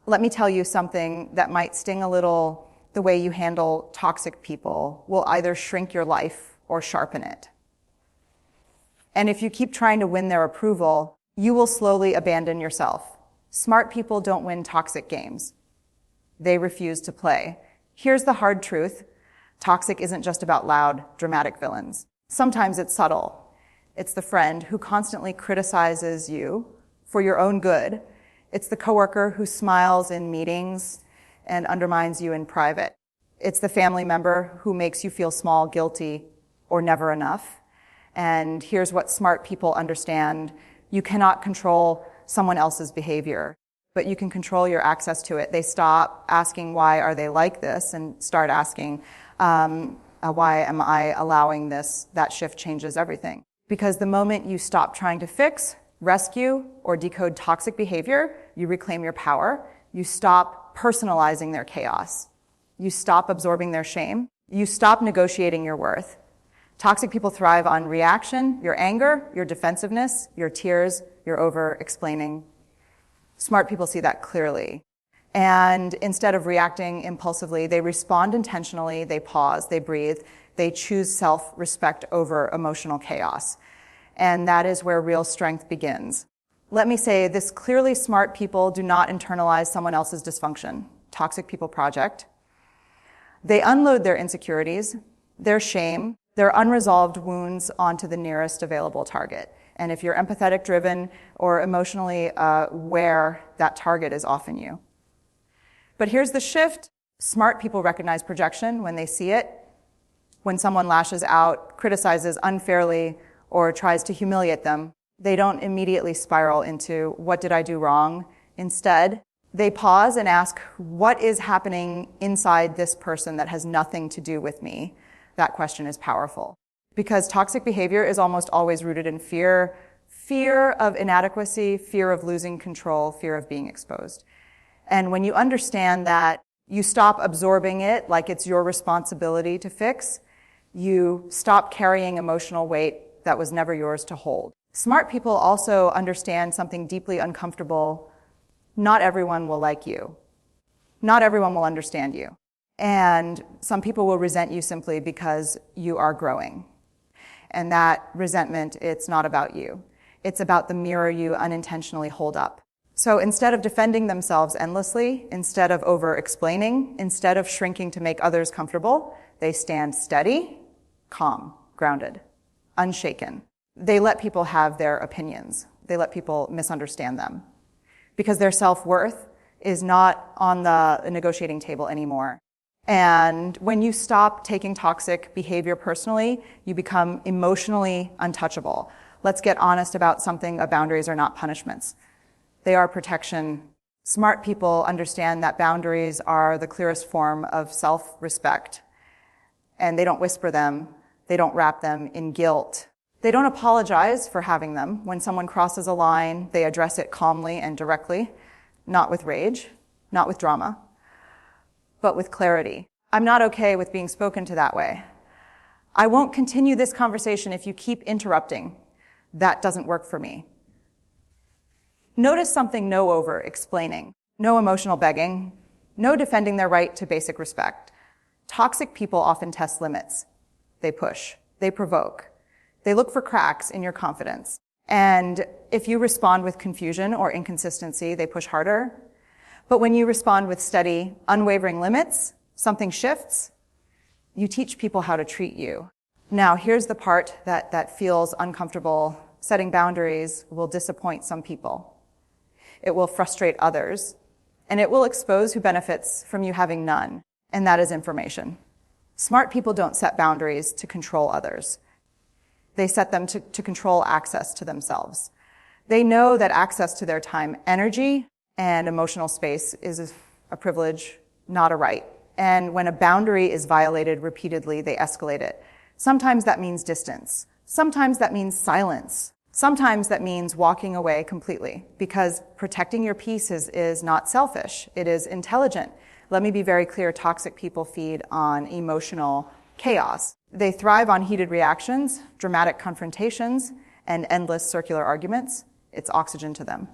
Let me tell you something that might sting a little. The way you handle toxic people will either shrink your life or sharpen it. And if you keep trying to win their approval, you will slowly abandon yourself. Smart people don't win toxic games. They refuse to play. Here's the hard truth. Toxic isn't just about loud, dramatic villains. Sometimes it's subtle. It's the friend who constantly criticizes you for your own good. It's the coworker who smiles in meetings and undermines you in private. It's the family member who makes you feel small, guilty, or never enough. And here's what smart people understand. You cannot control someone else's behavior, but you can control your access to it. They stop asking, why are they like this? And start asking, why am I allowing this? That shift changes everything. Because the moment you stop trying to fix, rescue, or decode toxic behavior, you reclaim your power. You stop personalizing their chaos. You stop absorbing their shame. You stop negotiating your worth. Toxic people thrive on reaction, your anger, your defensiveness, your tears, your over-explaining. Smart people see that clearly. And instead of reacting impulsively, they respond intentionally, they pause, they breathe, they choose self-respect over emotional chaos. And that is where real strength begins. Let me say this clearly: smart people do not internalize someone else's dysfunction. Toxic People Project. They unload their insecurities, their shame, their unresolved wounds onto the nearest available target. And if you're empathetic driven or emotionally aware, that target is often you. But here's the shift. Smart people recognize projection when they see it. When someone lashes out, criticizes unfairly, or tries to humiliate them, they don't immediately spiral into, what did I do wrong? Instead, they pause and ask, what is happening inside this person that has nothing to do with me? That question is powerful. Because toxic behavior is almost always rooted in fear. Fear of inadequacy, fear of losing control, fear of being exposed. And when you understand that, you stop absorbing it like it's your responsibility to fix. You stop carrying emotional weight that was never yours to hold. Smart people also understand something deeply uncomfortable. Not everyone will like you. Not everyone will understand you. And some people will resent you simply because you are growing. And that resentment, it's not about you. It's about the mirror you unintentionally hold up. So instead of defending themselves endlessly, instead of over-explaining, instead of shrinking to make others comfortable, they stand steady, calm, grounded, unshaken. They let people have their opinions. They let people misunderstand them. Because their self-worth is not on the negotiating table anymore. And when you stop taking toxic behavior personally, you become emotionally untouchable. Let's get honest about something. Boundaries are not punishments. They are protection. Smart people understand that boundaries are the clearest form of self-respect. And they don't whisper them. They don't wrap them in guilt. They don't apologize for having them. When someone crosses a line, they address it calmly and directly, not with rage, not with drama, but with clarity. I'm not okay with being spoken to that way. I won't continue this conversation if you keep interrupting. That doesn't work for me. Notice something: no over-explaining, no emotional begging, no defending their right to basic respect. Toxic people often test limits. They push, they provoke, they look for cracks in your confidence. And if you respond with confusion or inconsistency, they push harder. But when you respond with steady, unwavering limits, something shifts. You teach people how to treat you. Now, here's the part that feels uncomfortable. Setting boundaries will disappoint some people. It will frustrate others. And it will expose who benefits from you having none. And that is information. Smart people don't set boundaries to control others. They set them to control access to themselves. They know that access to their time, energy, and emotional space is a privilege, not a right. And when a boundary is violated repeatedly, they escalate it. Sometimes that means distance. Sometimes that means silence. Sometimes that means walking away completely, because protecting your peace is not selfish. It is intelligent. Let me be very clear. Toxic people feed on emotional chaos. They thrive on heated reactions, dramatic confrontations, and endless circular arguments. It's oxygen to them.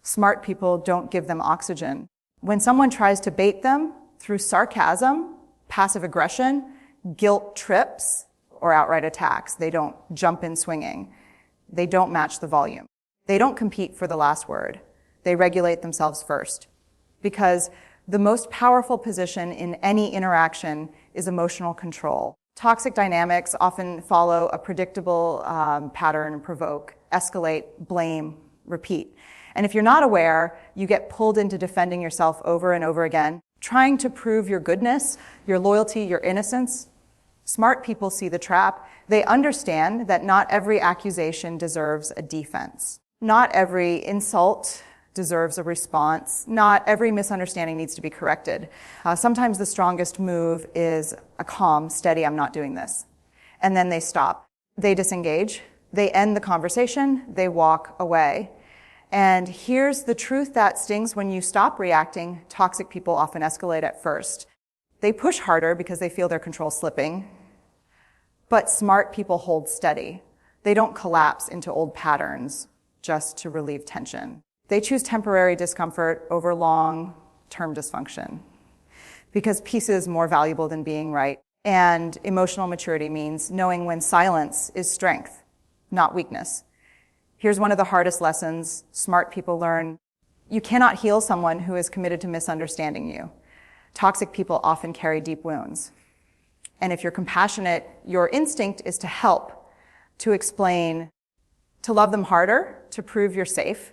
Smart people don't give them oxygen. When someone tries to bait them through sarcasm, passive aggression, guilt trips, or outright attacks, they don't jump in swinging. They don't match the volume. They don't compete for the last word. They regulate themselves first. Because the most powerful position in any interaction is emotional control. Toxic dynamics often follow a predictable pattern: provoke, escalate, blame, repeat. And if you're not aware, you get pulled into defending yourself over and over again, trying to prove your goodness, your loyalty, your innocence. Smart people see the trap. They understand that not every accusation deserves a defense. Not every insult deserves a response. Not every misunderstanding needs to be corrected. Sometimes the strongest move is a calm, steady, I'm not doing this. And then they stop. They disengage. They end the conversation. They walk away. And here's the truth that stings: when you stop reacting, toxic people often escalate at first. They push harder because they feel their control slipping. But smart people hold steady. They don't collapse into old patterns just to relieve tension. They choose temporary discomfort over long-term dysfunction because peace is more valuable than being right. And emotional maturity means knowing when silence is strength, not weakness. Here's one of the hardest lessons smart people learn: you cannot heal someone who is committed to misunderstanding you. Toxic people often carry deep wounds. And if you're compassionate, your instinct is to help, to explain, to love them harder, to prove you're safe.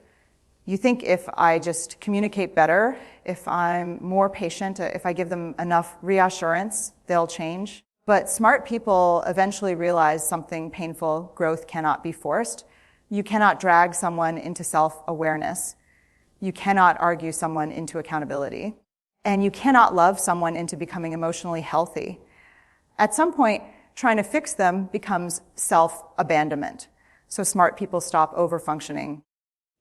You think, if I just communicate better, if I'm more patient, if I give them enough reassurance, they'll change. But smart people eventually realize something painful: growth cannot be forced. You cannot drag someone into self-awareness. You cannot argue someone into accountability. And you cannot love someone into becoming emotionally healthy. At some point, trying to fix them becomes self-abandonment. So smart people stop over-functioning.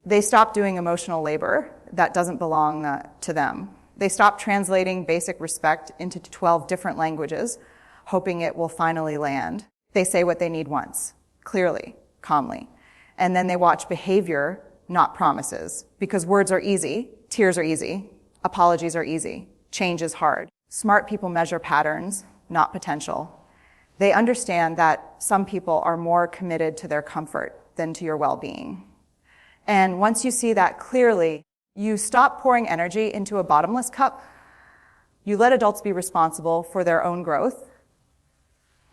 They stop doing emotional labor that doesn't belong to them. They stop translating basic respect into 12 different languages, hoping it will finally land. They say what they need once, clearly, calmly. And then they watch behavior, not promises. Because words are easy, tears are easy, apologies are easy, change is hard. Smart people measure patterns, not potential. They understand that some people are more committed to their comfort than to your well-being. And once you see that clearly, you stop pouring energy into a bottomless cup. You let adults be responsible for their own growth.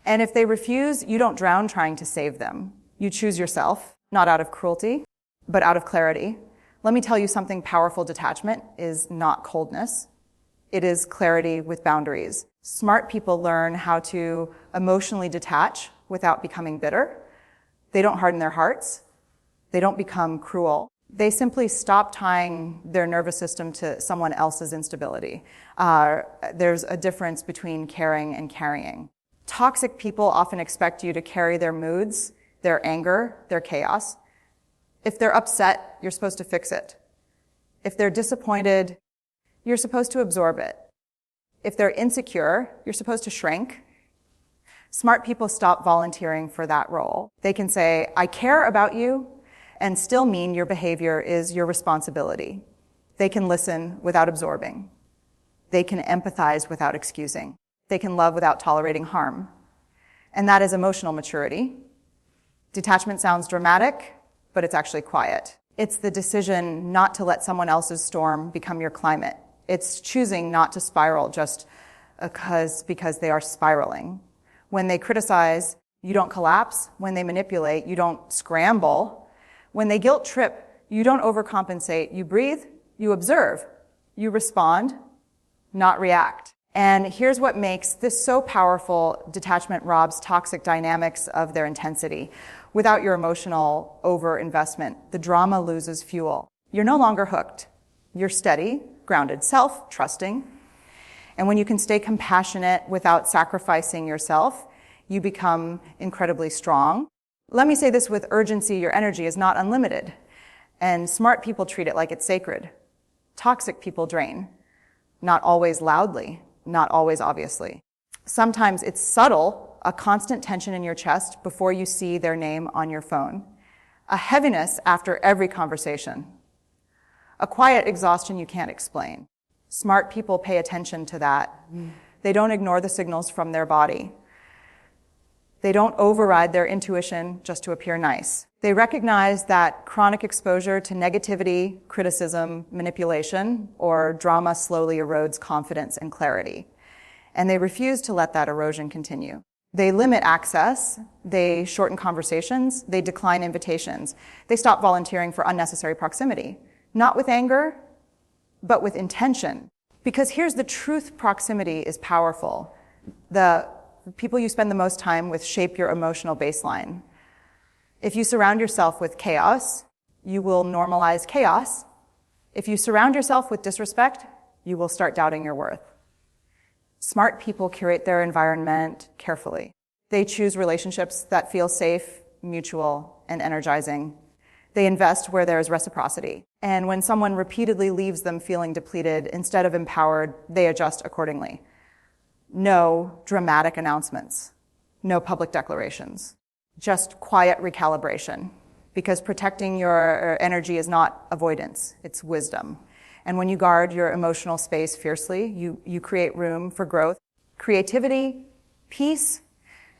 And if they refuse, you don't drown trying to save them. You choose yourself, not out of cruelty, but out of clarity. Let me tell you something powerful: detachment is not coldness. It is clarity with boundaries. Smart people learn how to emotionally detach without becoming bitter. They don't harden their hearts. They don't become cruel. They simply stop tying their nervous system to someone else's instability. There's a difference between caring and carrying. Toxic people often expect you to carry their moods, their anger, their chaos. If they're upset, you're supposed to fix it. If they're disappointed, you're supposed to absorb it. If they're insecure, you're supposed to shrink. Smart people stop volunteering for that role. They can say, I care about you, and still mean your behavior is your responsibility. They can listen without absorbing. They can empathize without excusing. They can love without tolerating harm. And that is emotional maturity. Detachment sounds dramatic, but it's actually quiet. It's the decision not to let someone else's storm become your climate. It's choosing not to spiral just because they are spiraling. When they criticize, you don't collapse. When they manipulate, you don't scramble. When they guilt trip, you don't overcompensate. You breathe, you observe, you respond, not react. And here's what makes this so powerful: detachment robs toxic dynamics of their intensity. Without your emotional over-investment, the drama loses fuel. You're no longer hooked. You're steady, grounded, self-trusting. And when you can stay compassionate without sacrificing yourself, you become incredibly strong. Let me say this with urgency: your energy is not unlimited. And smart people treat it like it's sacred. Toxic people drain. Not always loudly, not always obviously. Sometimes it's subtle, a constant tension in your chest before you see their name on your phone. A heaviness after every conversation. a quiet exhaustion you can't explain. Smart people pay attention to that. They don't ignore the signals from their body. They don't override their intuition just to appear nice. They recognize that chronic exposure to negativity, criticism, manipulation, or drama slowly erodes confidence and clarity. And they refuse to let that erosion continue. They limit access, they shorten conversations, they decline invitations. They stop volunteering for unnecessary proximity. Not with anger, but with intention. Because here's the truth: proximity is powerful. The people you spend the most time with shape your emotional baseline. If you surround yourself with chaos, you will normalize chaos. If you surround yourself with disrespect, you will start doubting your worth. Smart people curate their environment carefully. They choose relationships that feel safe, mutual, and energizing. They invest where there is reciprocity. And when someone repeatedly leaves them feeling depleted, instead of empowered, they adjust accordingly. No dramatic announcements, no public declarations, just quiet recalibration, because protecting your energy is not avoidance, it's wisdom. And when you guard your emotional space fiercely, you create room for growth, creativity, peace,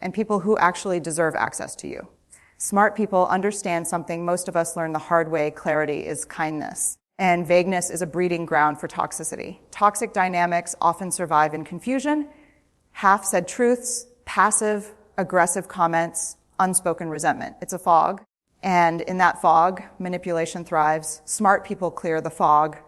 and people who actually deserve access to you. Smart people understand something most of us learn the hard way: clarity is kindness. And vagueness is a breeding ground for toxicity. Toxic dynamics often survive in confusion, half-said truths, passive, aggressive comments, unspoken resentment. It's a fog. And in that fog, manipulation thrives. Smart people clear the fog.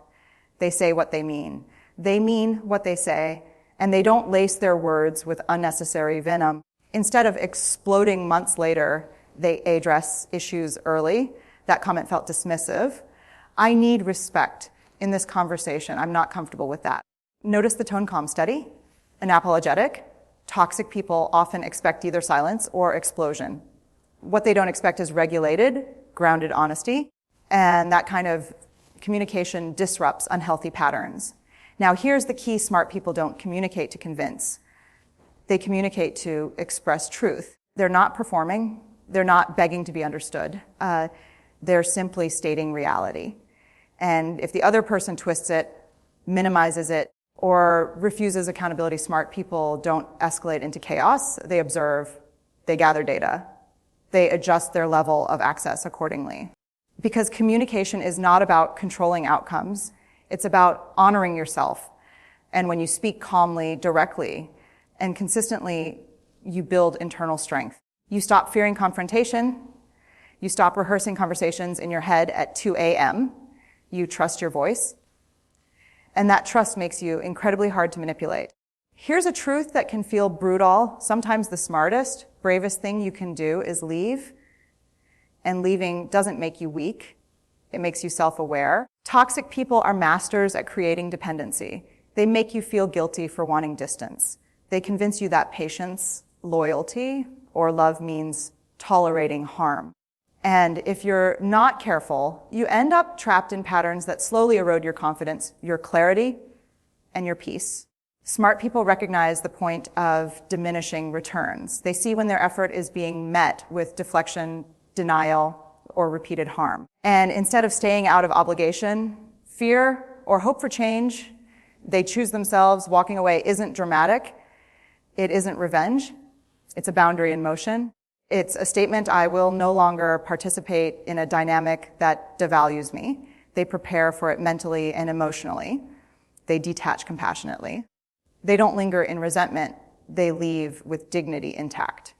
They say what they mean. They mean what they say, and they don't lace their words with unnecessary venom. Instead of exploding months later, they address issues early. That comment felt dismissive. I need respect in this conversation. I'm not comfortable with that. Notice the tone calm, steady, unapologetic. Toxic people often expect either silence or explosion. What they don't expect is regulated, grounded honesty, and that kind of communication disrupts unhealthy patterns. Now, here's the key: smart people don't communicate to convince. They communicate to express truth. They're not performing. They're not begging to be understood. They're simply stating reality. And if the other person twists it, minimizes it, or refuses accountability, smart people don't escalate into chaos. They observe, they gather data, they adjust their level of access accordingly. Because communication is not about controlling outcomes, it's about honoring yourself. And when you speak calmly, directly, and consistently, you build internal strength. You stop fearing confrontation. You stop rehearsing conversations in your head at 2 a.m. You trust your voice. And that trust makes you incredibly hard to manipulate. Here's a truth that can feel brutal. Sometimes the smartest, bravest thing you can do is leave. And leaving doesn't make you weak. It makes you self-aware. Toxic people are masters at creating dependency. They make you feel guilty for wanting distance. They convince you that patience, loyalty, or love means tolerating harm. And if you're not careful, you end up trapped in patterns that slowly erode your confidence, your clarity, and your peace. Smart people recognize the point of diminishing returns. They see when their effort is being met with deflection, denial, or repeated harm. And instead of staying out of obligation, fear, or hope for change, they choose themselves. Walking away isn't dramatic. It isn't revenge. It's a boundary in motion. It's a statement: I will no longer participate in a dynamic that devalues me. They prepare for it mentally and emotionally. They detach compassionately. They don't linger in resentment. They leave with dignity intact.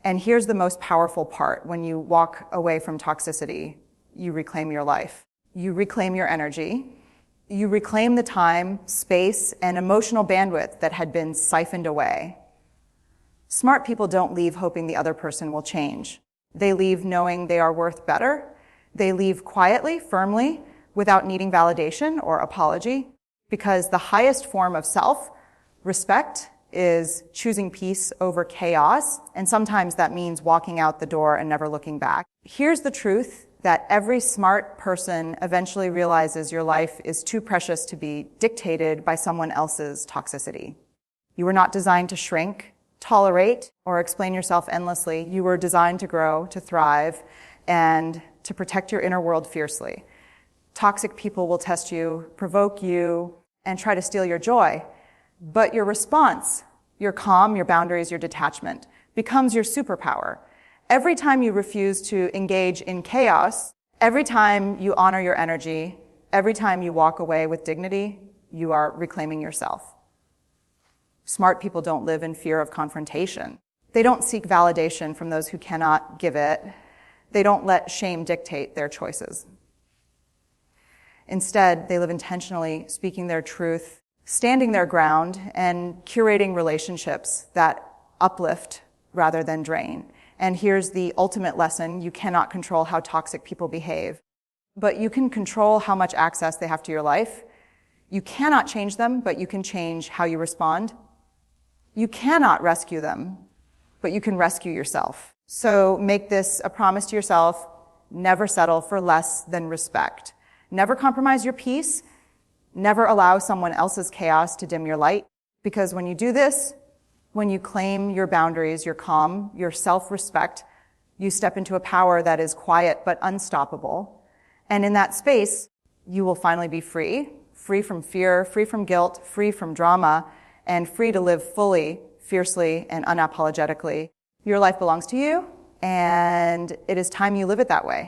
And here's the most powerful part: when you walk away from toxicity, you reclaim your life. You reclaim your energy. You reclaim the time, space, and emotional bandwidth that had been siphoned away. Smart people don't leave hoping the other person will change. They leave knowing they are worth better. They leave quietly, firmly, without needing validation or apology, because the highest form of self-respect is choosing peace over chaos, and sometimes that means walking out the door and never looking back. Here's the truth that every smart person eventually realizes: your life is too precious to be dictated by someone else's toxicity. You were not designed to shrink, tolerate, or explain yourself endlessly. You were designed to grow, to thrive, and to protect your inner world fiercely. Toxic people will test you, provoke you, and try to steal your joy. But your response, your calm, your boundaries, your detachment, becomes your superpower. Every time you refuse to engage in chaos, every time you honor your energy, every time you walk away with dignity, you are reclaiming yourself. Smart people don't live in fear of confrontation. They don't seek validation from those who cannot give it. They don't let shame dictate their choices. Instead, they live intentionally, speaking their truth, standing their ground, and curating relationships that uplift rather than drain. And here's the ultimate lesson: you cannot control how toxic people behave, but you can control how much access they have to your life. You cannot change them, but you can change how you respond. You cannot rescue them, but you can rescue yourself. So make this a promise to yourself: never settle for less than respect. Never compromise your peace. Never allow someone else's chaos to dim your light. Because when you do this, when you claim your boundaries, your calm, your self-respect, you step into a power that is quiet but unstoppable. And in that space, you will finally be free. Free from fear, free from guilt, free from drama, and free to live fully, fiercely, and unapologetically. Your life belongs to you, and it is time you live it that way.